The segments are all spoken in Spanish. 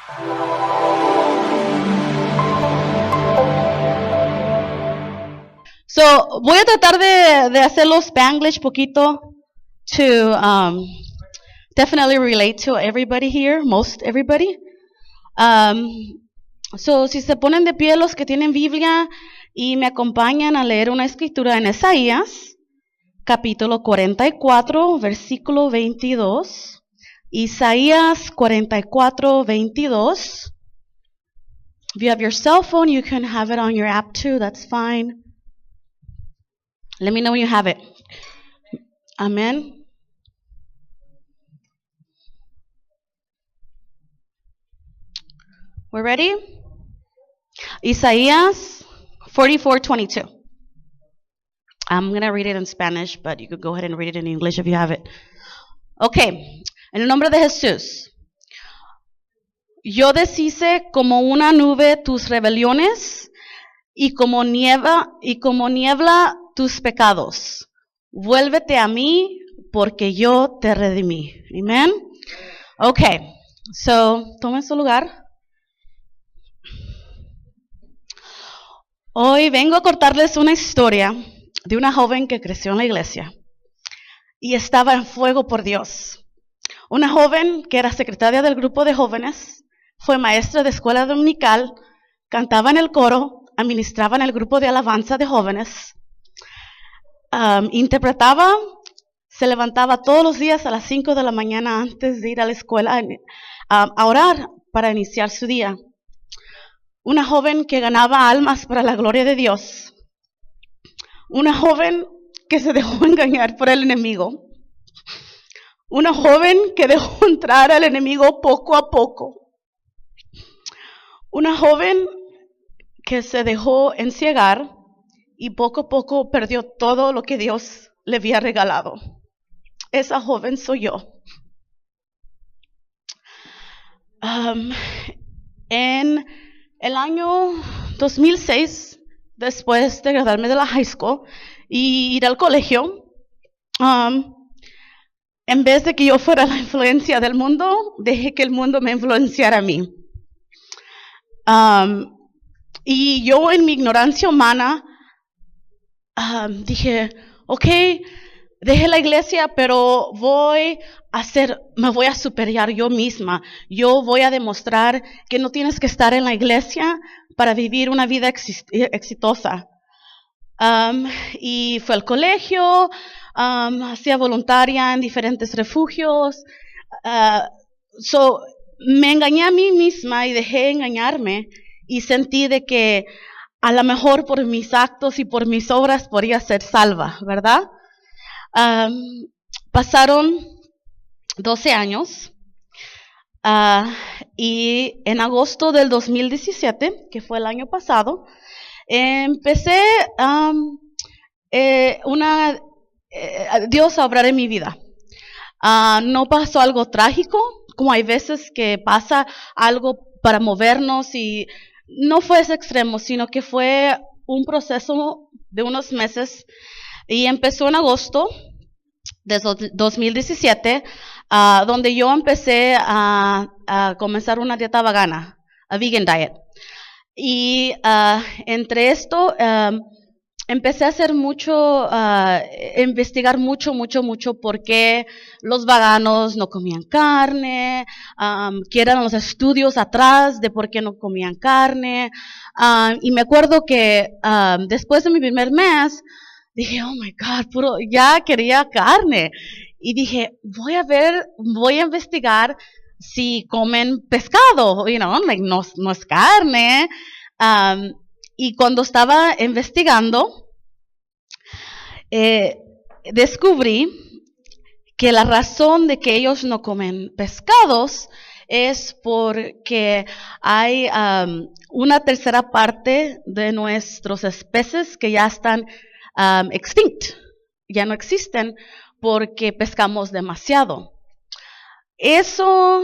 So, voy a tratar de hacerlo Spanglish poquito to definitely relate to everybody here, most everybody. So, si se ponen de pie los que tienen Biblia y me acompañan a leer una escritura en Isaías, capítulo 44, versículo 22. Isaías 44, 22. If you have your cell phone, you can have it on your app too, that's fine. Let me know when you have it. Amen. We're ready? Isaías 44:22. I'm going to read it in Spanish, but you could go ahead and read it in English if you have it. Okay. En el nombre de Jesús. Yo deshice como una nube tus rebeliones y como niebla tus pecados. Vuélvete a mí porque yo te redimí. Amen. Okay. So, tomen su lugar. Hoy vengo a contarles una historia de una joven que creció en la iglesia y estaba en fuego por Dios. Una joven que era secretaria del grupo de jóvenes, fue maestra de escuela dominical, cantaba en el coro, administraba en el grupo de alabanza de jóvenes, interpretaba, se levantaba todos los días a las 5 de la mañana antes de ir a la escuela a orar para iniciar su día. Una joven que ganaba almas para la gloria de Dios. Una joven que se dejó engañar por el enemigo. Una joven que dejó entrar al enemigo poco a poco. Una joven que se dejó enciegar y poco a poco perdió todo lo que Dios le había regalado. Esa joven soy yo. En el año 2006, después de graduarme de la high school y ir al colegio, en vez de que yo fuera la influencia del mundo, dejé que el mundo me influenciara a mí. Y yo en mi ignorancia humana dije, okay, dejé la iglesia, pero me voy a superar yo misma. Yo voy a demostrar que no tienes que estar en la iglesia para vivir una vida exitosa. Y fue al colegio, hacía voluntaria en diferentes refugios. Me engañé a mí misma y dejé engañarme y sentí de que a lo mejor por mis actos y por mis obras podría ser salva, ¿verdad? Pasaron 12 años y en agosto del 2017, que fue el año pasado, empecé Dios a obrar en mi vida. No pasó algo trágico, como hay veces que pasa algo para movernos, y no fue ese extremo, sino que fue un proceso de unos meses y empezó en agosto de 2017, donde yo empecé a comenzar una dieta vegana, a vegan diet. Y entre esto empecé a hacer investigar mucho por qué los veganos no comían carne, qué eran los estudios atrás de por qué no comían carne. Y me acuerdo que después de mi primer mes, dije, oh my God, ya quería carne. Y dije, voy a investigar si comen pescado, no es carne. Y cuando estaba investigando, descubrí que la razón de que ellos no comen pescados es porque hay una tercera parte de nuestros especies que ya están extinct, ya no existen porque pescamos demasiado. Eso,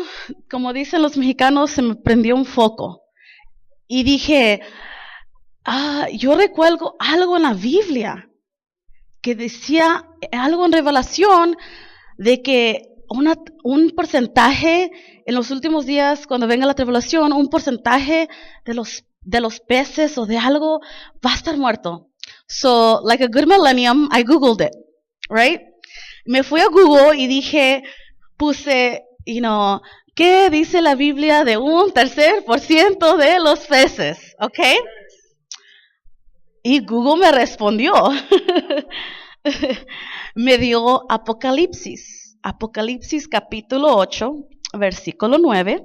como dicen los mexicanos, se me prendió un foco. Y dije, yo recuerdo algo en la Biblia que decía, algo en Revelación, de que un porcentaje en los últimos días, cuando venga la tribulación, un porcentaje de los peces o de algo va a estar muerto. So, like a good millennium, I Googled it, right? Me fui a Google y puse, ¿qué dice la Biblia de 1/3% de los peces? ¿Ok? Y Google me respondió. Me dio Apocalipsis. Apocalipsis capítulo 8, versículo 9.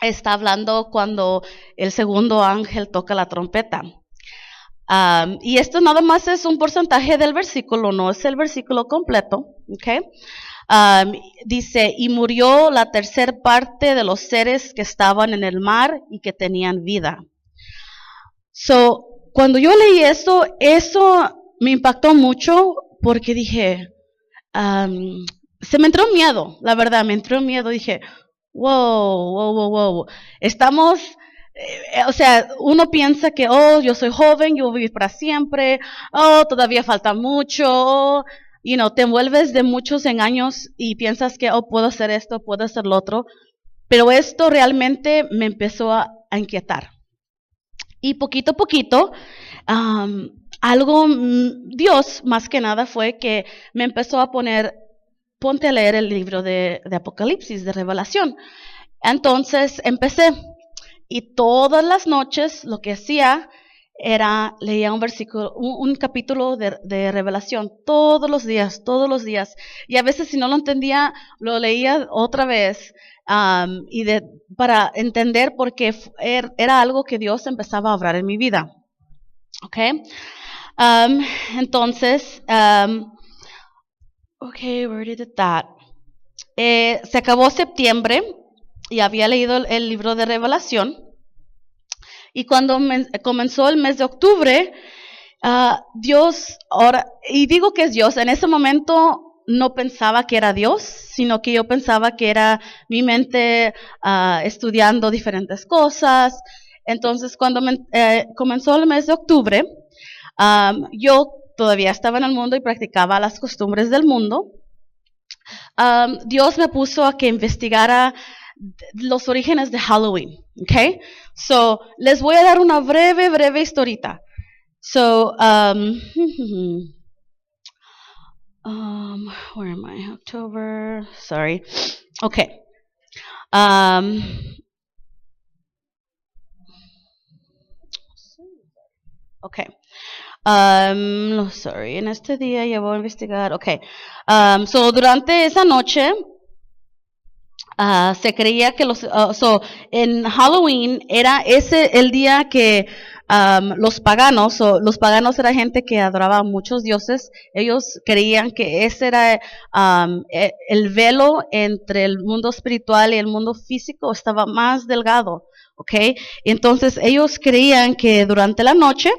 Está hablando cuando el segundo ángel toca la trompeta. Y esto nada más es un porcentaje del versículo, no es el versículo completo. ¿Okay? Dice, y murió la tercera parte de los seres que estaban en el mar y que tenían vida. So, cuando yo leí eso me impactó mucho porque dije, se me entró miedo, la verdad, me entró miedo. Dije, wow. Estamos, uno piensa que, yo soy joven, yo voy a vivir para siempre, todavía falta mucho, te envuelves de muchos engaños y piensas que, puedo hacer esto, puedo hacer lo otro, pero esto realmente me empezó a inquietar. Y poquito a poquito, Dios más que nada fue que me empezó a ponte a leer el libro de Apocalipsis, de Revelación. Entonces empecé, y todas las noches lo que hacía era leía un versículo, un capítulo de Revelación, todos los días, y a veces si no lo entendía, lo leía otra vez, para entender porque era algo que Dios empezaba a obrar en mi vida. Okay. Entonces, where did it that? Se acabó septiembre y había leído el libro de Revelación. Y cuando comenzó el mes de octubre, Dios, y digo que es Dios, en ese momento no pensaba que era Dios, sino que yo pensaba que era mi mente estudiando diferentes cosas. Entonces, cuando comenzó el mes de octubre, yo todavía estaba en el mundo y practicaba las costumbres del mundo. Dios me puso a que investigara los orígenes de Halloween, okay? So, les voy a dar una breve historita. So, where am I? October, sorry. Okay. Okay. Sorry, en este día ya voy a investigar. Okay. So, durante esa noche, se creía que en Halloween era el día que los paganos era gente que adoraba a muchos dioses. Ellos creían que ese era el velo entre el mundo espiritual y el mundo físico estaba más delgado, ¿ok? Entonces ellos creían que durante la noche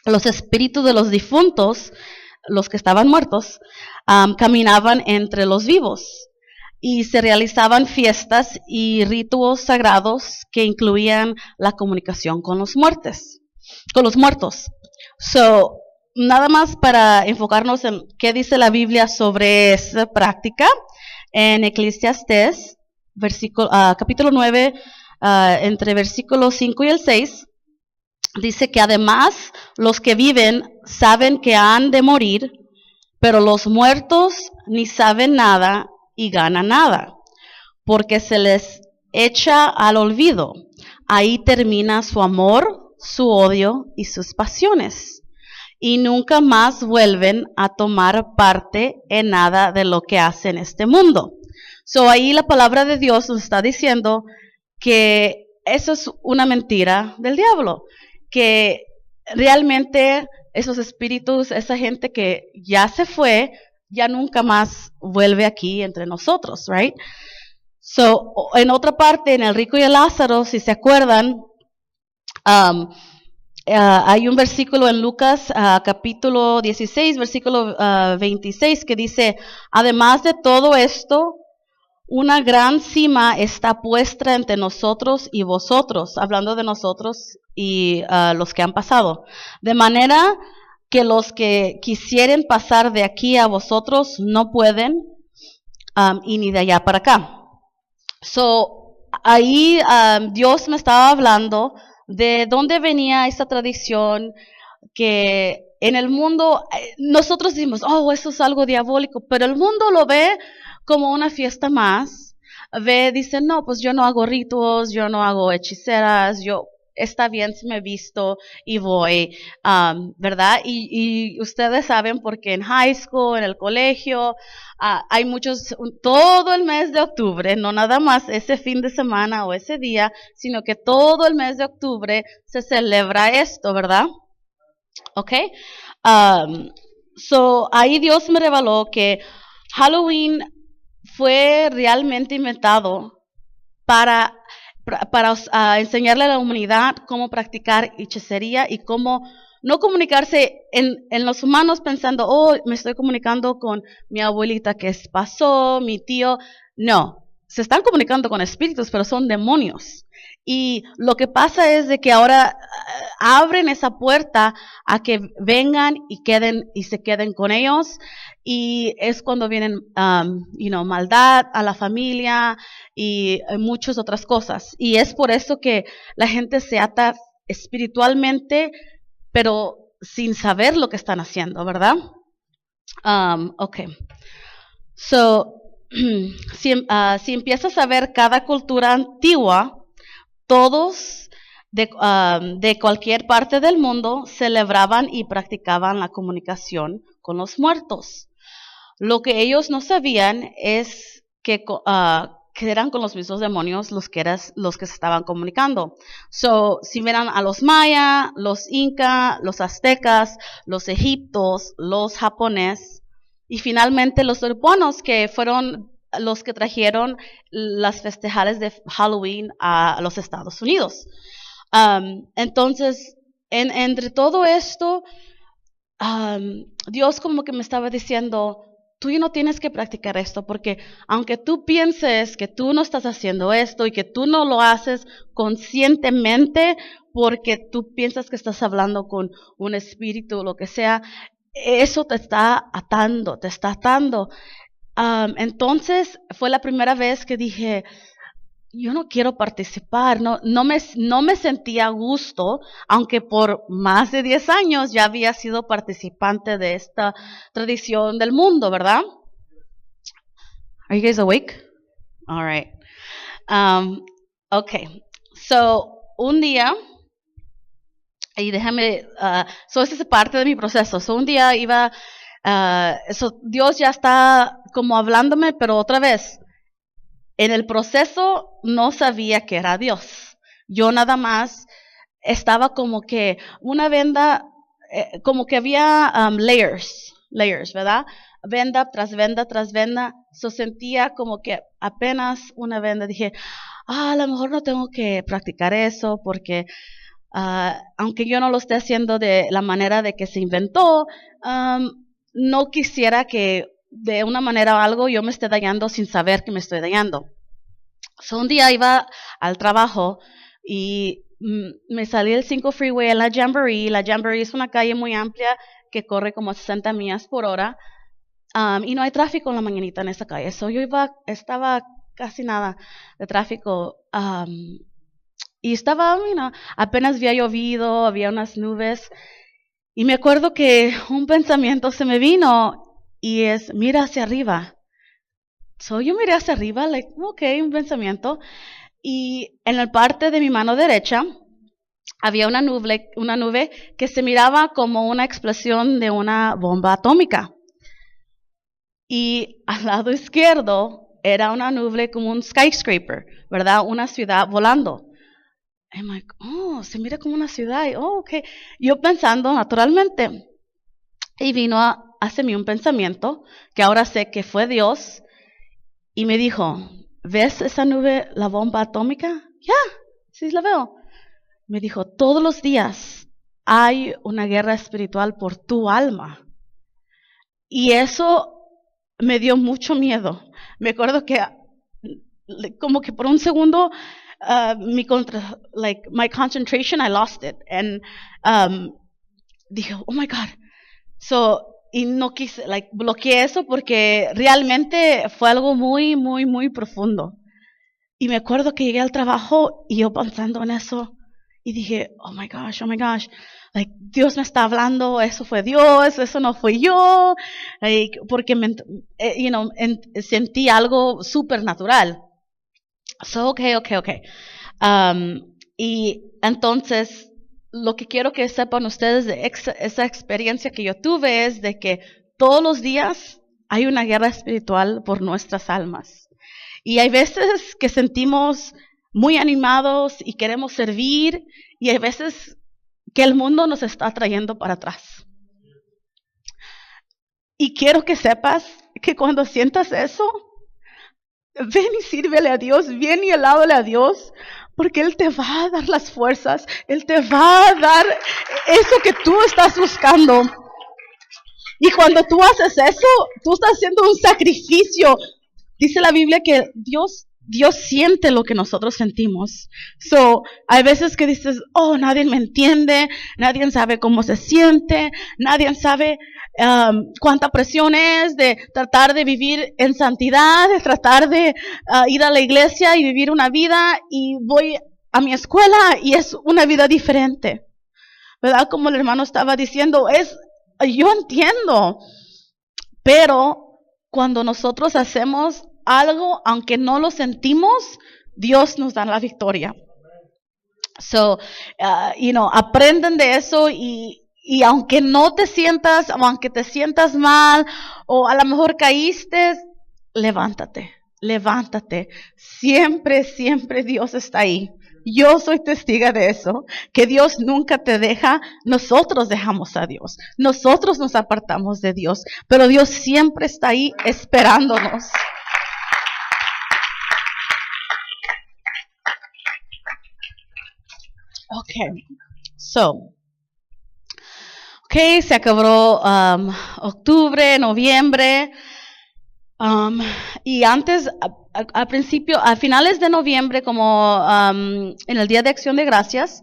los espíritus de los difuntos, los que estaban muertos, caminaban entre los vivos. Y se realizaban fiestas y ritos sagrados que incluían la comunicación con los muertos. So, nada más para enfocarnos en qué dice la Biblia sobre esa práctica, en Eclesiastés, capítulo 9, entre versículos 5 y el 6, dice que además los que viven saben que han de morir, pero los muertos ni saben nada y gana nada, porque se les echa al olvido. Ahí termina su amor, su odio y sus pasiones, y nunca más vuelven a tomar parte en nada de lo que hace en este mundo. So, ahí la palabra de Dios nos está diciendo que eso es una mentira del diablo, que realmente esos espíritus, esa gente que ya se fue, ya nunca más vuelve aquí entre nosotros, right? So, en otra parte, en el rico y el Lázaro, si se acuerdan, hay un versículo en Lucas, capítulo 16, versículo 26, que dice, además de todo esto, una gran cima está puesta entre nosotros y vosotros, hablando de nosotros y los que han pasado, de manera que los que quisieren pasar de aquí a vosotros no pueden, y ni de allá para acá. So, ahí Dios me estaba hablando de dónde venía esa tradición que en el mundo nosotros decimos, oh, eso es algo diabólico, pero el mundo lo ve como una fiesta más. Dice, no, pues yo no hago ritos, yo no hago hechiceras, yo está bien si me visto y voy, ¿verdad? Y ustedes saben porque en high school, en el colegio, hay muchos, todo el mes de octubre, no nada más ese fin de semana o ese día, sino que todo el mes de octubre se celebra esto, ¿verdad? ¿Ok? So, ahí Dios me reveló que Halloween fue realmente inventado para enseñarle a la humanidad cómo practicar hechicería y cómo no comunicarse en los humanos pensando, oh, me estoy comunicando con mi abuelita que pasó, mi tío. No, se están comunicando con espíritus, pero son demonios. Y lo que pasa es de que ahora abren esa puerta a que vengan y se queden con ellos. Y es cuando vienen, maldad a la familia y muchas otras cosas. Y es por eso que la gente se ata espiritualmente, pero sin saber lo que están haciendo, ¿verdad? Ok. So, si empiezas a ver cada cultura antigua, todos de cualquier parte del mundo celebraban y practicaban la comunicación con los muertos. Lo que ellos no sabían es que eran con los mismos demonios los que se estaban comunicando. So, si miran a los mayas, los incas, los aztecas, los egiptos, los japoneses y finalmente los urbanos, que fueron los que trajeron las festejales de Halloween a los Estados Unidos. Entonces, entre todo esto, Dios como que me estaba diciendo, tú ya no tienes que practicar esto, porque aunque tú pienses que tú no estás haciendo esto y que tú no lo haces conscientemente porque tú piensas que estás hablando con un espíritu o lo que sea, eso te está atando, te está atando. Entonces fue la primera vez que dije, yo no quiero participar, no me sentía a gusto, aunque por más de 10 años ya había sido participante de esta tradición del mundo, ¿verdad? Are you guys awake? All right. Okay. So, un día, y déjame, esa es parte de mi proceso. So, un día Dios ya está como hablándome, pero otra vez, en el proceso no sabía que era Dios. Yo nada más estaba como que una venda, como que había layers, ¿verdad? Venda tras venda tras venda. Sentía como que apenas una venda. Dije, a lo mejor no tengo que practicar eso porque aunque yo no lo esté haciendo de la manera de que se inventó, no quisiera que de una manera o algo yo me esté dañando sin saber que me estoy dañando. So, un día iba al trabajo y me salí el 5 freeway en la Jamboree. La Jamboree es una calle muy amplia que corre como 60 millas por hora y no hay tráfico en la mañanita en esa calle. So, estaba casi nada de tráfico y estaba, apenas había llovido, había unas nubes y me acuerdo que un pensamiento se me vino y es, mira hacia arriba. So, yo miré hacia arriba, un pensamiento, y en la parte de mi mano derecha había una nube que se miraba como una explosión de una bomba atómica. Y al lado izquierdo era una nube como un skyscraper, ¿verdad? Una ciudad volando. I'm like, oh, se mira como una ciudad. Oh, okay. Yo pensando naturalmente. Y vino hacia mí un pensamiento que ahora sé que fue Dios. Y me dijo, ¿ves esa nube, la bomba atómica? Ya, sí la veo. Me dijo, todos los días hay una guerra espiritual por tu alma. Y eso me dio mucho miedo. Me acuerdo que como que por un segundo my concentration, I lost it. And dije, oh my God. So, y no quise, bloqueé eso porque realmente fue algo muy, muy, muy profundo. Y me acuerdo que llegué al trabajo y yo pensando en eso y dije, oh my gosh, Dios me está hablando, eso fue Dios, eso no fui yo, porque sentí algo supernatural. So, okay. Y entonces, lo que quiero que sepan ustedes de esa experiencia que yo tuve es de que todos los días hay una guerra espiritual por nuestras almas. Y hay veces que sentimos muy animados y queremos servir, y hay veces que el mundo nos está trayendo para atrás. Y quiero que sepas que cuando sientas eso, ven y sírvele a Dios, ven y alábale a Dios, porque Él te va a dar las fuerzas, Él te va a dar eso que tú estás buscando. Y cuando tú haces eso, tú estás haciendo un sacrificio. Dice la Biblia que Dios siente lo que nosotros sentimos. So, hay veces que dices, oh, nadie me entiende, nadie sabe cómo se siente, nadie sabe cuánta presión es de tratar de vivir en santidad, de tratar de ir a la iglesia y vivir una vida, y voy a mi escuela y es una vida diferente. ¿Verdad? Como el hermano estaba diciendo, yo entiendo, pero cuando nosotros hacemos algo, aunque no lo sentimos, Dios nos da la victoria. So, aprenden de eso, y aunque no te sientas, o aunque te sientas mal, o a lo mejor caíste, levántate. Siempre, siempre Dios está ahí. Yo soy testiga de eso, que Dios nunca te deja. Nosotros dejamos a Dios, nosotros nos apartamos de Dios, pero Dios siempre está ahí esperándonos. Se acabó octubre, noviembre, y antes, al principio, a finales de noviembre, como en el Día de Acción de Gracias,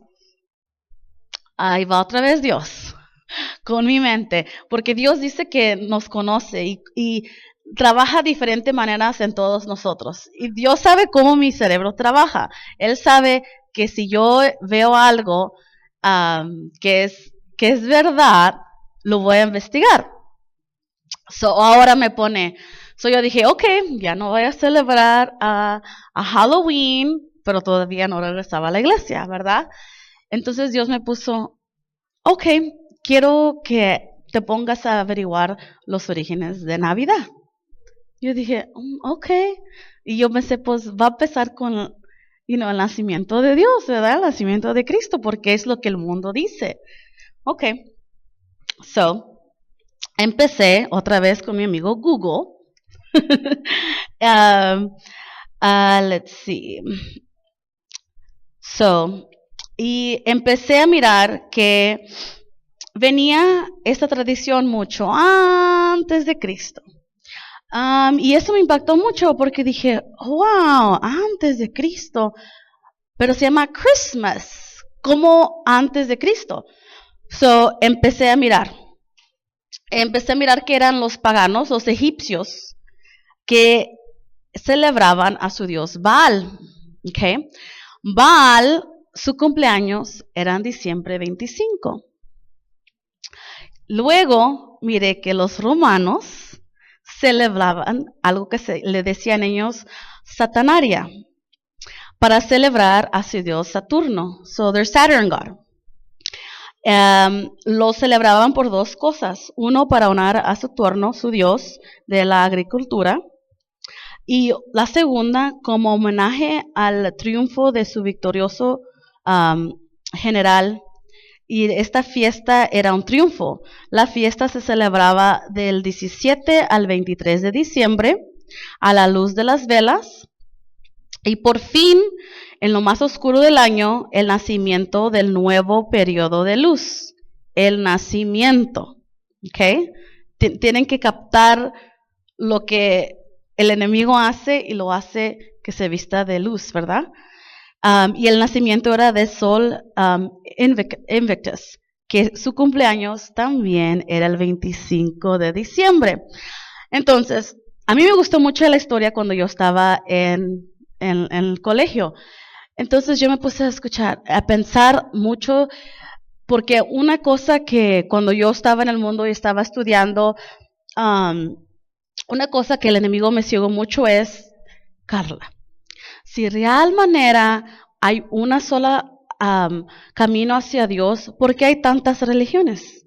ahí va otra vez Dios con mi mente, porque Dios dice que nos conoce y trabaja de diferentes maneras en todos nosotros. Y Dios sabe cómo mi cerebro trabaja. Él sabe que si yo veo algo que es verdad, lo voy a investigar. Ahora me pone, yo dije, ya no voy a celebrar a Halloween, pero todavía no regresaba a la iglesia, ¿verdad? Entonces Dios me puso, quiero que te pongas a averiguar los orígenes de Navidad. Yo dije, y yo pensé, pues va a empezar con el nacimiento de Dios, ¿verdad? El nacimiento de Cristo, porque es lo que el mundo dice. Empecé otra vez con mi amigo Google. Let's see. Y empecé a mirar que venía esta tradición mucho antes de Cristo. Y eso me impactó mucho porque dije, wow, antes de Cristo. Pero se llama Christmas, como antes de Cristo. Empecé a mirar que eran los paganos, los egipcios, que celebraban a su dios Baal. Baal, su cumpleaños era en diciembre 25. Luego miré que los romanos celebraban algo que le decían ellos Saturnalia, para celebrar a su dios Saturno, their Saturn god. Lo celebraban por dos cosas. Uno, para honrar a Saturno, su dios de la agricultura, y la segunda, como homenaje al triunfo de su victorioso general. Y esta fiesta era un triunfo. La fiesta se celebraba del 17 al 23 de diciembre a la luz de las velas. Y por fin, en lo más oscuro del año, el nacimiento del nuevo periodo de luz. El nacimiento. Tienen que captar lo que el enemigo hace, y lo hace que se vista de luz, ¿verdad? Y el nacimiento era de Sol Invictus, que su cumpleaños también era el 25 de diciembre. Entonces, a mí me gustó mucho la historia cuando yo estaba en el colegio. Entonces yo me puse a escuchar, a pensar mucho, porque una cosa que cuando yo estaba en el mundo y estaba estudiando, una cosa que el enemigo me ciegó mucho es, Carla, si real manera hay una sola camino hacia Dios, ¿por qué hay tantas religiones?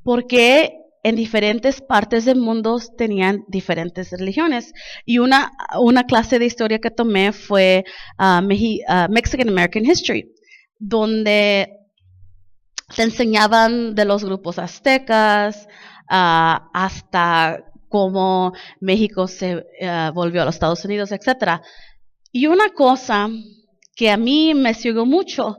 ¿Por qué en diferentes partes del mundo tenían diferentes religiones? Y una clase de historia que tomé fue Mexican American History, donde te enseñaban de los grupos aztecas hasta cómo México se volvió a los Estados Unidos, etc. Y una cosa que a mí me ciegó mucho,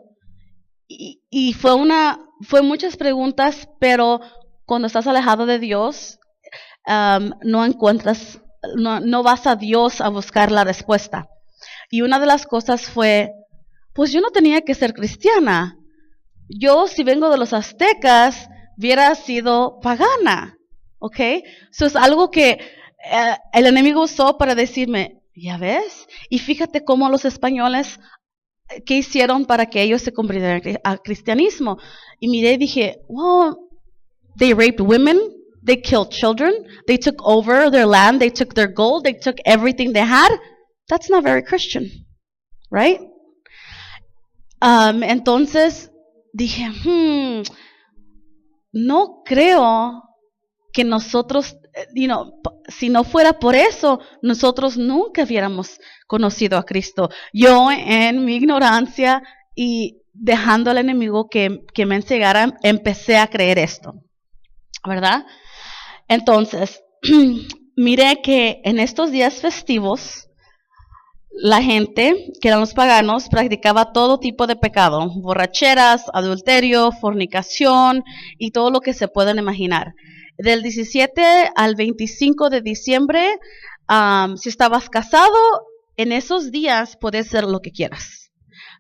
y fue muchas preguntas, pero cuando estás alejado de Dios, no encuentras, no vas a Dios a buscar la respuesta. Y una de las cosas fue, pues yo no tenía que ser cristiana. Yo, si vengo de los aztecas, hubiera sido pagana. ¿Ok? Eso es algo que el enemigo usó para decirme, ¿ya ves? Y fíjate cómo los españoles, ¿qué hicieron para que ellos se convirtieran al cristianismo? Y miré y dije, wow, they raped women, they killed children, they took over their land, they took their gold, they took everything they had. That's not very Christian, right? Entonces dije, no creo que nosotros, si no fuera por eso, nosotros nunca hubiéramos conocido a Cristo. Yo en mi ignorancia y dejando al enemigo que me encegara, empecé a creer esto, ¿verdad? Entonces, miré que en estos días festivos, la gente, que eran los paganos, practicaba todo tipo de pecado, borracheras, adulterio, fornicación y todo lo que se puedan imaginar. Del 17 al 25 de diciembre, si estabas casado, en esos días podías hacer lo que quieras.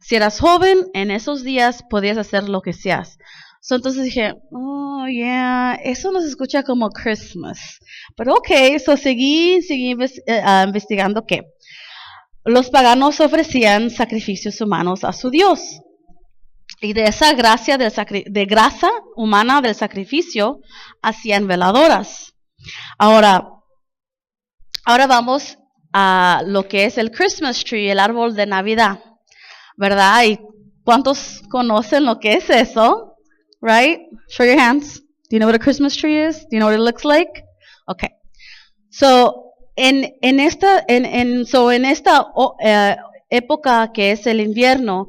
Si eras joven, en esos días podías hacer lo que seas. Entonces dije, oh, yeah, eso nos escucha como Christmas. Pero ok, seguí investigando que los paganos ofrecían sacrificios humanos a su Dios. Y de esa grasa humana del sacrificio hacían veladoras. Ahora vamos a lo que es el Christmas tree, el árbol de Navidad, ¿verdad? ¿Y cuántos conocen lo que es eso? Right? Show your hands. Do you know what a Christmas tree is? Do you know what it looks like? Okay. So, en esta época que es el invierno,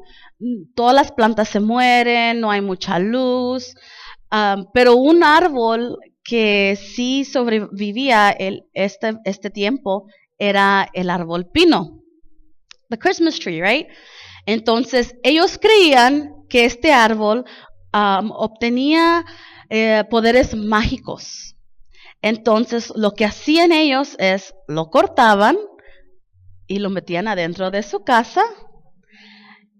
todas las plantas se mueren, no hay mucha luz, pero un árbol que sí sobrevivía este tiempo era el árbol pino, the Christmas tree, right? Entonces ellos creían que este árbol obtenía poderes mágicos. Entonces lo que hacían ellos es lo cortaban y lo metían adentro de su casa.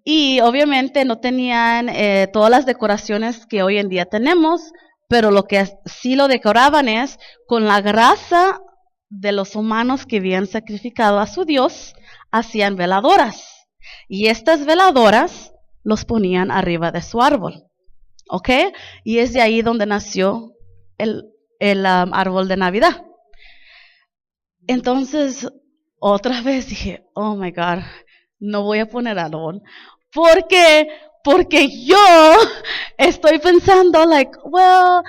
Y obviamente no tenían todas las decoraciones que hoy en día tenemos, pero lo que sí lo decoraban es con la grasa de los humanos que habían sacrificado a su Dios, hacían veladoras. Y estas veladoras los ponían arriba de su árbol. ¿Ok? Y es de ahí donde nació el árbol de Navidad. Entonces, otra vez dije, oh my God, no voy a poner árbol. Porque yo estoy pensando, like, well,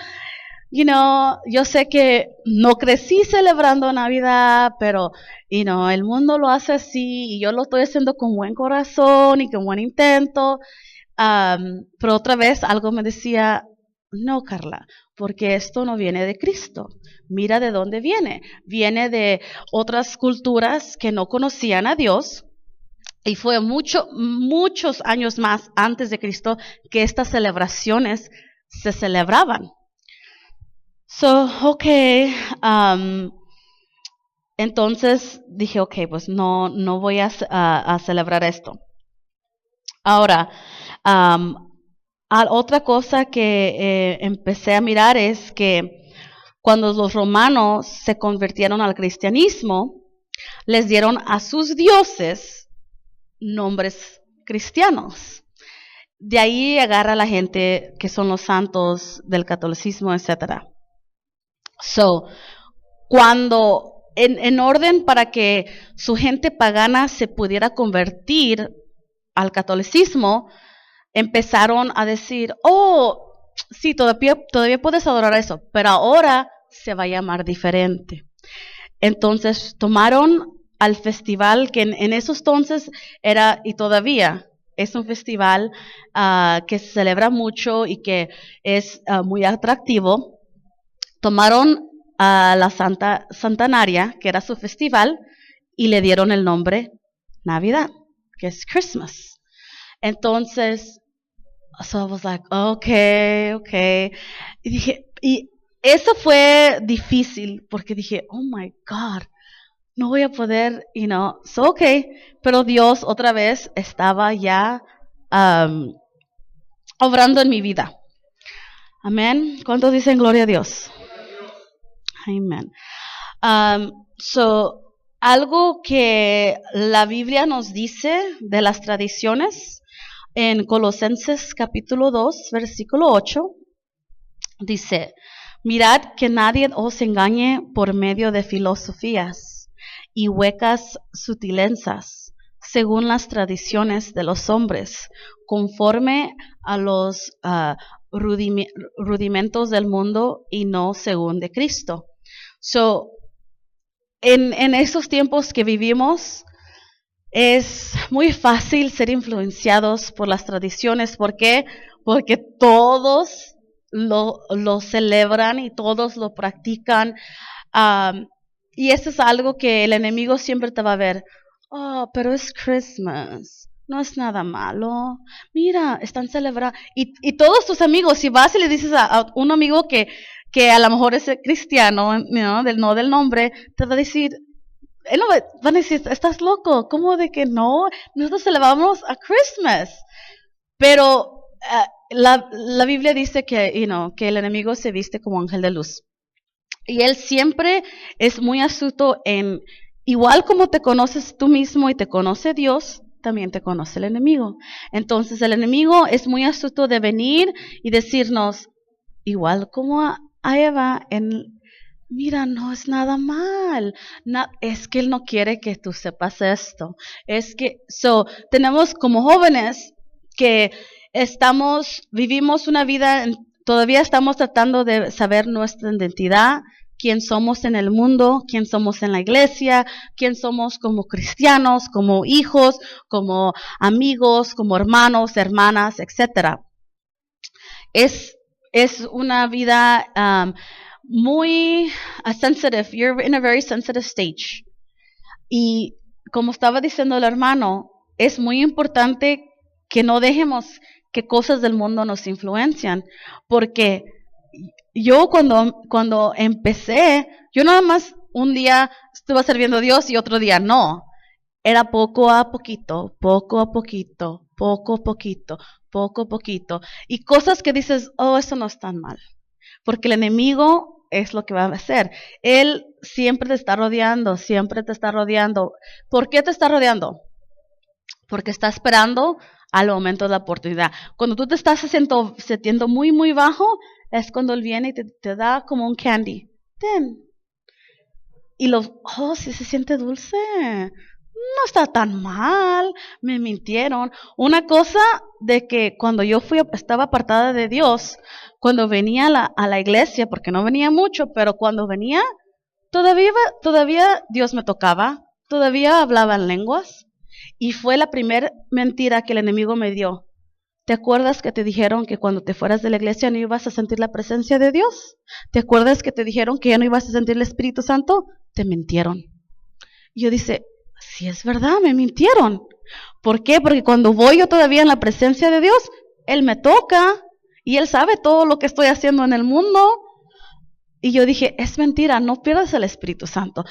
yo sé que no crecí celebrando Navidad, pero, el mundo lo hace así y yo lo estoy haciendo con buen corazón y con buen intento. Pero otra vez algo me decía, no, Carla, porque esto no viene de Cristo. Mira de dónde viene. Viene de otras culturas que no conocían a Dios. Y fue muchos años más antes de Cristo que estas celebraciones se celebraban. Okay. Entonces dije, okay, pues no voy a celebrar esto. Ahora, Otra cosa que empecé a mirar es que cuando los romanos se convirtieron al cristianismo, les dieron a sus dioses nombres cristianos. De ahí agarra la gente que son los santos del catolicismo, etc. So, cuando en orden para que su gente pagana se pudiera convertir al catolicismo, empezaron a decir, oh, sí, todavía puedes adorar eso, pero ahora se va a llamar diferente. Entonces tomaron al festival que en esos entonces era, y todavía es un festival que se celebra mucho y que es muy atractivo. Tomaron a la Santanaria, que era su festival, y le dieron el nombre Navidad, que es Christmas. Entonces, so I was like, okay. Y dije, y eso fue difícil, porque dije, oh my God, no voy a poder, so okay. Pero Dios otra vez estaba ya obrando en mi vida. Amén. ¿Cuántos dicen gloria a Dios? Amén. So, algo que la Biblia nos dice de las tradiciones en Colosenses capítulo 2, versículo 8, dice, mirad que nadie os engañe por medio de filosofías y huecas sutilezas, según las tradiciones de los hombres, conforme a los rudimentos del mundo y no según de Cristo. So, en estos tiempos que vivimos, es muy fácil ser influenciados por las tradiciones. ¿Por qué? Porque todos lo celebran y todos lo practican. Y eso es algo que el enemigo siempre te va a ver. Oh, pero es Christmas. No es nada malo. Mira, están celebrando. Y todos tus amigos, si vas y le dices a un amigo que a lo mejor es cristiano, no del nombre, te va a decir, no, van a decir, estás loco, ¿cómo de que no? Nosotros celebramos a Christmas. Pero la Biblia dice que, que el enemigo se viste como ángel de luz. Y él siempre es muy astuto en, igual como te conoces tú mismo y te conoce Dios, también te conoce el enemigo. Entonces el enemigo es muy astuto de venir y decirnos, igual como a Eva, mira, no es nada mal. Es que él no quiere que tú sepas esto. Es que, tenemos como jóvenes que vivimos una vida, todavía estamos tratando de saber nuestra identidad, quién somos en el mundo, quién somos en la iglesia, quién somos como cristianos, como hijos, como amigos, como hermanos, hermanas, etc. Es una vida muy sensitive. You're in a very sensitive stage. Y como estaba diciendo el hermano, es muy importante que no dejemos que cosas del mundo nos influencian, porque yo cuando empecé, yo nada más un día estuve sirviendo a Dios y otro día no. Era poco a poquito. Y cosas que dices, oh, eso no es tan mal. Porque el enemigo es lo que va a hacer. Él siempre te está rodeando. ¿Por qué te está rodeando? Porque está esperando al momento de la oportunidad. Cuando tú te estás sintiendo muy, muy bajo, es cuando él viene y te da como un candy. Ten. Y sí se siente dulce. No está tan mal, me mintieron. Una cosa de que cuando yo estaba apartada de Dios, cuando venía a la iglesia, porque no venía mucho, pero cuando venía, todavía Dios me tocaba, todavía hablaba en lenguas, y fue la primera mentira que el enemigo me dio. ¿Te acuerdas que te dijeron que cuando te fueras de la iglesia no ibas a sentir la presencia de Dios? ¿Te acuerdas que te dijeron que ya no ibas a sentir el Espíritu Santo? Te mintieron. Y yo dije, sí, es verdad, me mintieron. ¿Por qué? Porque cuando voy yo todavía en la presencia de Dios, Él me toca y Él sabe todo lo que estoy haciendo en el mundo. Y yo dije, es mentira, no pierdas el Espíritu Santo.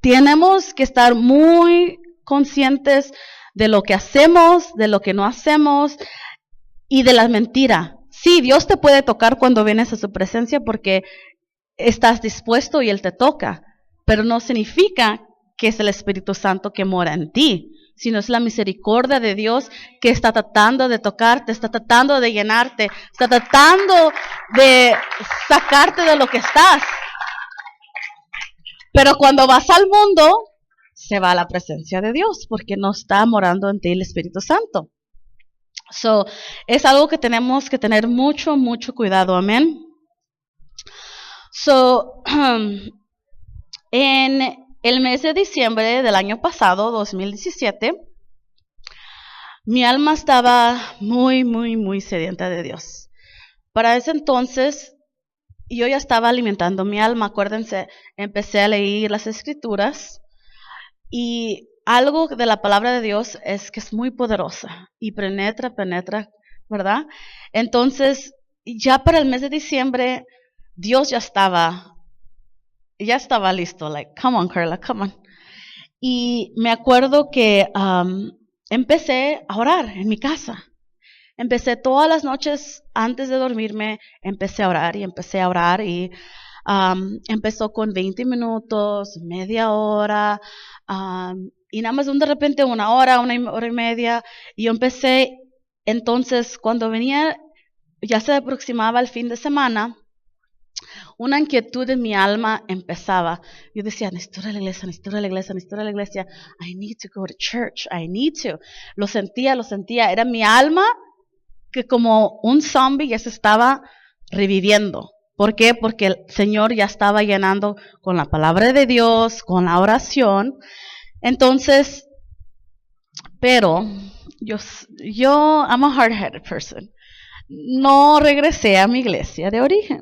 Tenemos que estar muy conscientes de lo que hacemos, de lo que no hacemos. y de la mentira. Sí, Dios te puede tocar cuando vienes a su presencia porque estás dispuesto y Él te toca, pero no significa que es el Espíritu Santo que mora en ti, sino es la misericordia de Dios que está tratando de tocarte, está tratando de llenarte, está tratando de sacarte de lo que estás. Pero cuando vas al mundo, se va a la presencia de Dios, porque no está morando en ti el Espíritu Santo. So, es algo que tenemos que tener mucho, mucho cuidado, amén. So, en el mes de diciembre del año pasado, 2017, mi alma estaba muy, muy, muy sedienta de Dios. Para ese entonces, yo ya estaba alimentando mi alma. Acuérdense, empecé a leer las Escrituras y algo de la palabra de Dios es que es muy poderosa y penetra, ¿verdad? Entonces, ya para el mes de diciembre, Dios ya estaba listo. Like, come on, Carla, come on. Y me acuerdo que empecé a orar en mi casa. Empecé todas las noches antes de dormirme, empecé a orar y empezó con 20 minutos, media hora, y nada más de repente una hora y media, y yo empecé, entonces cuando venía, ya se aproximaba el fin de semana, una inquietud en mi alma empezaba. Yo decía, necesito ir a la iglesia, I need to go to church, I need to. Lo sentía, era mi alma que como un zombie ya se estaba reviviendo. ¿Por qué? Porque el Señor ya estaba llenando con la palabra de Dios, con la oración. Entonces, pero yo I'm a hard-headed person. No regresé a mi iglesia de origen.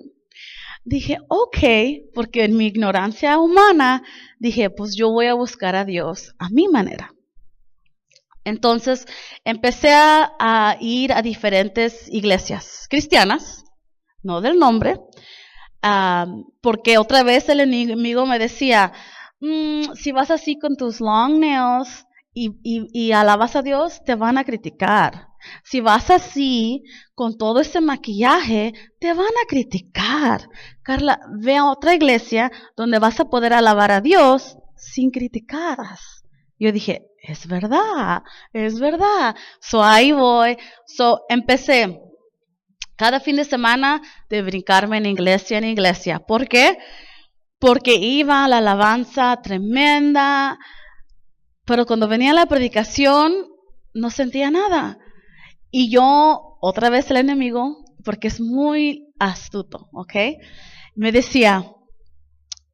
Dije, okay, porque en mi ignorancia humana, dije, pues yo voy a buscar a Dios a mi manera. Entonces empecé a ir a diferentes iglesias cristianas, no del nombre, porque otra vez el enemigo me decía, si vas así con tus long nails y alabas a Dios, te van a criticar. Si vas así con todo ese maquillaje, te van a criticar. Carla, ve a otra iglesia donde vas a poder alabar a Dios sin criticadas. Yo dije, es verdad. So ahí voy. So empecé cada fin de semana de brincarme en iglesia. ¿Por qué? Porque iba a la alabanza tremenda, pero cuando venía la predicación no sentía nada. Y yo, otra vez el enemigo, porque es muy astuto, ¿ok? Me decía,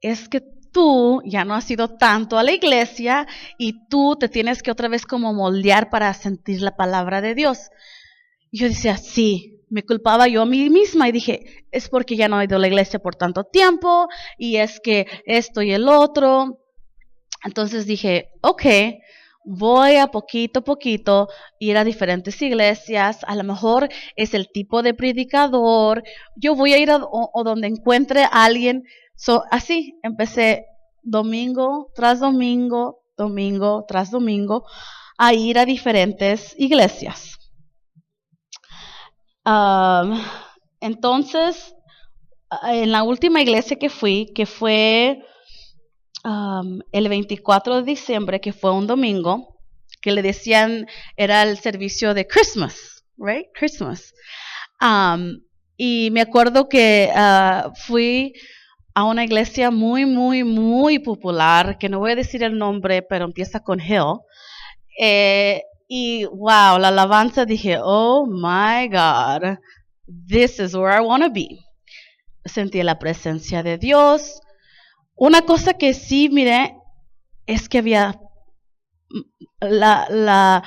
es que tú ya no has ido tanto a la iglesia y tú te tienes que otra vez como moldear para sentir la palabra de Dios. Y yo decía, sí, me culpaba yo a mí misma y dije, es porque ya no he ido a la iglesia por tanto tiempo y es que esto y el otro. Entonces dije, ok, voy a poquito ir a diferentes iglesias, a lo mejor es el tipo de predicador, yo voy a ir o donde encuentre a alguien. So, así empecé domingo tras domingo a ir a diferentes iglesias. Entonces, en la última iglesia que fui, que fue el 24 de diciembre, que fue un domingo, que le decían, era el servicio de Christmas, right? Christmas. Y me acuerdo que fui a una iglesia muy, muy, muy popular, que no voy a decir el nombre, pero empieza con Hill. Y wow, la alabanza, dije, oh my God, this is where I want to be. Sentí la presencia de Dios. Una cosa que sí miré es que había la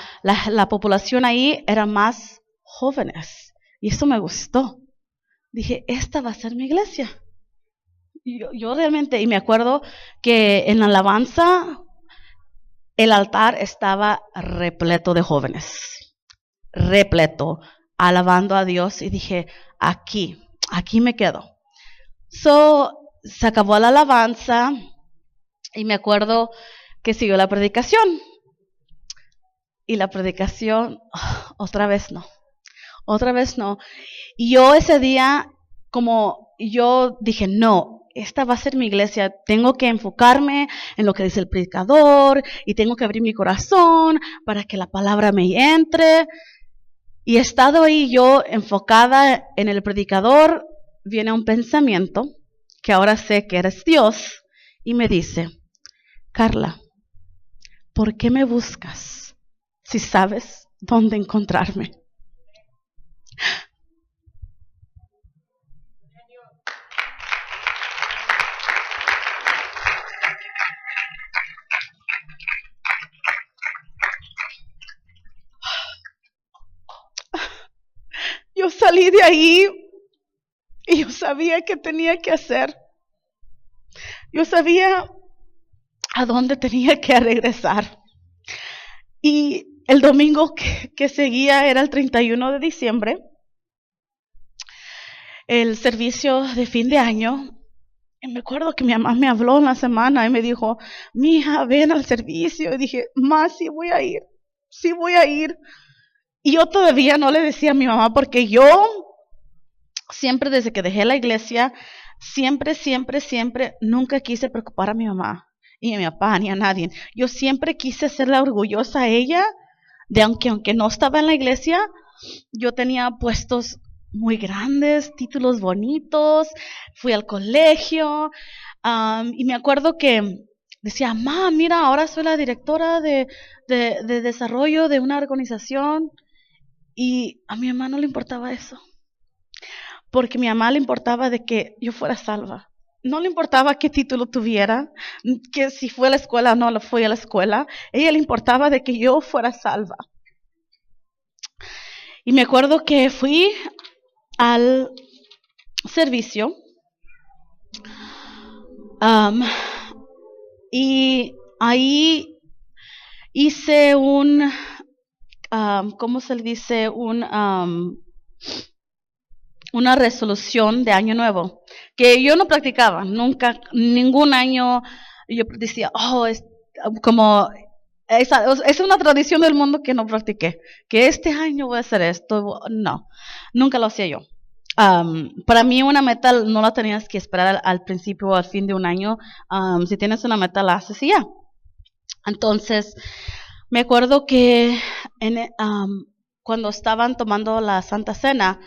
población ahí era más jóvenes y eso me gustó. Dije, esta va a ser mi iglesia. Yo realmente, y me acuerdo que en la alabanza el altar estaba repleto de jóvenes, repleto, alabando a Dios y dije, aquí me quedo. So, se acabó la alabanza y me acuerdo que siguió la predicación. Y la predicación, otra vez no. otra vez no. Y yo ese día, como yo dije, no, esta va a ser mi iglesia, tengo que enfocarme en lo que dice el predicador y tengo que abrir mi corazón para que la palabra me entre. Y he estado ahí yo enfocada en el predicador, viene un pensamiento, que ahora sé que eres Dios, y me dice, Carla, ¿por qué me buscas si sabes dónde encontrarme? Yo salí de ahí y yo sabía qué tenía que hacer. Yo sabía a dónde tenía que regresar. Y el domingo que seguía era el 31 de diciembre, el servicio de fin de año. Y me acuerdo que mi mamá me habló en la semana y me dijo, mija, ven al servicio. Y dije, ma, sí voy a ir, sí voy a ir. Y yo todavía no le decía a mi mamá porque yo siempre desde que dejé la iglesia, siempre, nunca quise preocupar a mi mamá, ni a mi papá, ni a nadie. Yo siempre quise hacerla orgullosa a ella, de aunque no estaba en la iglesia, yo tenía puestos muy grandes, títulos bonitos, fui al colegio, y me acuerdo que decía, mamá, mira, ahora soy la directora de desarrollo de una organización, y a mi mamá no le importaba eso. Porque a mi mamá le importaba de que yo fuera salva. No le importaba qué título tuviera, que si fue a la escuela o no fui a la escuela. A ella le importaba de que yo fuera salva. Y me acuerdo que fui al servicio y ahí hice ¿cómo se le dice? Una resolución de año nuevo, que yo no practicaba, nunca, ningún año yo decía, es una tradición del mundo que no practiqué, que este año voy a hacer esto, no, nunca lo hacía yo. Para mí una meta no la tenías que esperar al principio o al fin de un año, si tienes una meta la haces y ya. Entonces, me acuerdo que cuando estaban tomando la Santa Cena,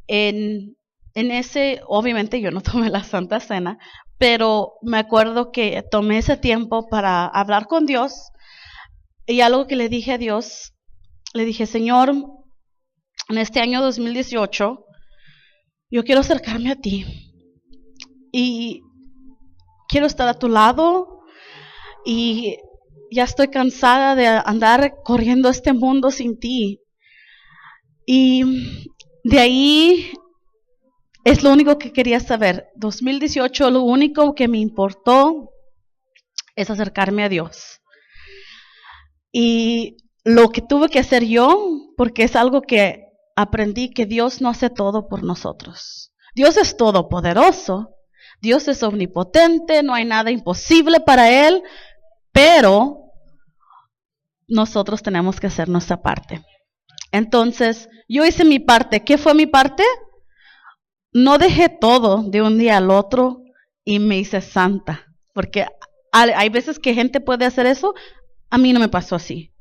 en ese, obviamente yo no tomé la Santa Cena, pero me acuerdo que tomé ese tiempo para hablar con Dios y algo que le dije a Dios, le dije, Señor, en este año 2018, yo quiero acercarme a ti y quiero estar a tu lado y ya estoy cansada de andar corriendo este mundo sin ti. Y de ahí es lo único que quería saber. 2018, lo único que me importó es acercarme a Dios. Y lo que tuve que hacer yo, porque es algo que aprendí, que Dios no hace todo por nosotros. Dios es todopoderoso, Dios es omnipotente, no hay nada imposible para Él, pero nosotros tenemos que hacer nuestra parte. Entonces, yo hice mi parte. ¿Qué fue mi parte? No dejé todo de un día al otro y me hice santa, porque hay veces que gente puede hacer eso, a mí no me pasó así.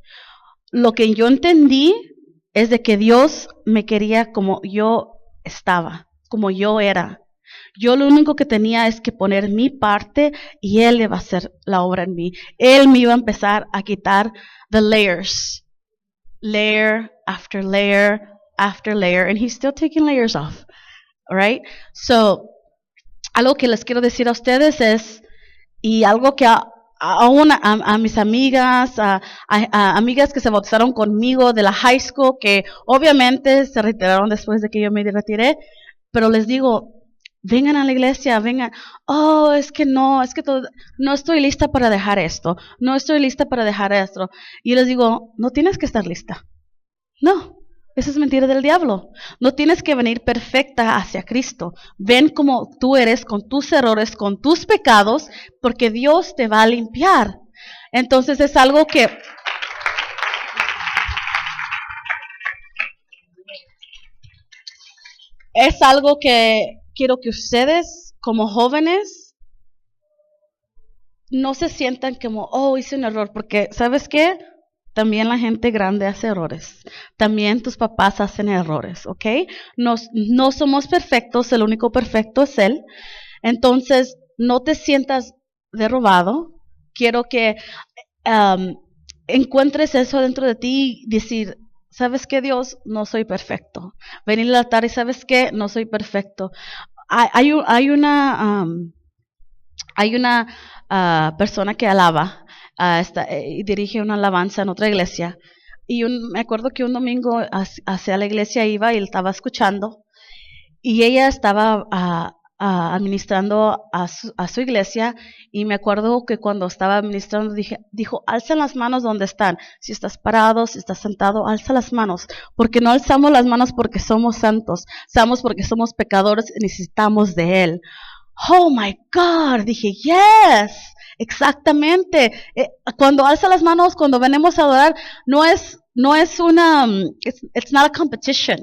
Lo que yo entendí es de que Dios me quería como yo estaba, como yo era. Yo lo único que tenía es que poner mi parte y Él iba a hacer la obra en mí. Él me iba a empezar a quitar the layers, layer after layer after layer, and He's still taking layers off. Alright, so algo que les quiero decir a ustedes es, y algo que aún a mis amigas, a amigas que se bautizaron conmigo de la high school, que obviamente se retiraron después de que yo me retiré, pero les digo, vengan a la iglesia, vengan, es que no estoy lista para dejar esto, no estoy lista para dejar esto. Y les digo, no tienes que estar lista, no. Esa es mentira del diablo. No tienes que venir perfecta hacia Cristo. Ven como tú eres, con tus errores, con tus pecados, porque Dios te va a limpiar. Entonces es algo que es algo que quiero que ustedes, como jóvenes, no se sientan como, oh, hice un error, porque ¿sabes qué? También la gente grande hace errores. También tus papás hacen errores, ¿ok? No somos perfectos, el único perfecto es Él. Entonces, no te sientas derrobado. Quiero que encuentres eso dentro de ti y decir, ¿sabes qué, Dios? No soy perfecto. Venir al altar y ¿sabes qué? No soy perfecto. Hay una persona que alaba y dirige una alabanza en otra iglesia. Y me acuerdo que un domingo hacia la iglesia iba y él estaba escuchando. Y ella estaba administrando a su iglesia. Y me acuerdo que cuando estaba administrando dijo, alza las manos donde están. Si estás parado, si estás sentado, alza las manos. Porque no alzamos las manos porque somos santos. Alzamos porque somos pecadores y necesitamos de Él. Oh my God, dije, yes, exactamente. Cuando alza las manos, cuando venimos a adorar, no es una, it's not a competition.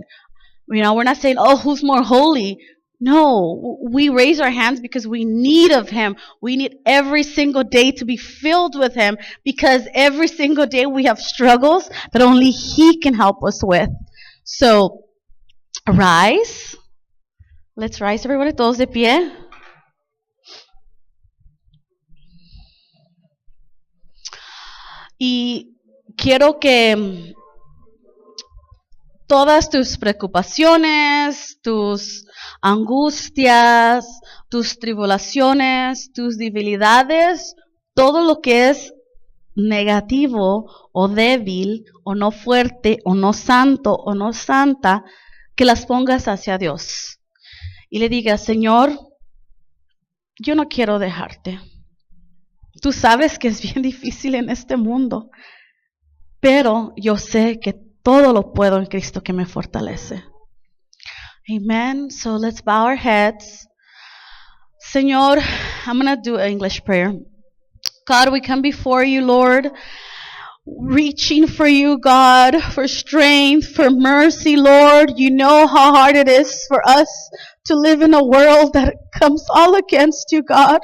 You know, we're not saying, oh, who's more holy? No, we raise our hands because we need of Him. We need every single day to be filled with Him because every single day we have struggles that only He can help us with. So, rise. Let's rise, everybody, todos de pie. Y quiero que todas tus preocupaciones, tus angustias, tus tribulaciones, tus debilidades, todo lo que es negativo o débil o no fuerte o no santo o no santa, que las pongas hacia Dios. Y le digas, Señor, yo no quiero dejarte. Tú sabes que es bien difícil en este mundo, pero yo sé que todo lo puedo en Cristo que me fortalece. Amen. So let's bow our heads. Señor, I'm going to do an English prayer. God, we come before you, Lord, reaching for you, God, for strength, for mercy, Lord. You know how hard it is for us to live in a world that comes all against you, God.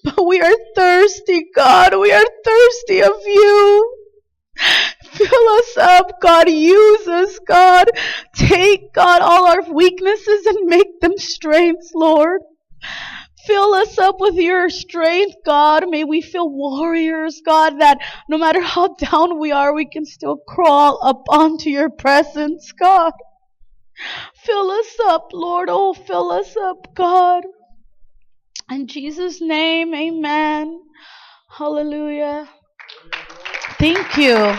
But we are thirsty, God. We are thirsty of you. Fill us up, God. Use us, God. Take, God, all our weaknesses and make them strengths, Lord. Fill us up with your strength, God. May we feel warriors, God, that no matter how down we are, we can still crawl up onto your presence, God. Fill us up, Lord. Oh, fill us up, God. In Jesus' name, amen. Hallelujah. Thank you.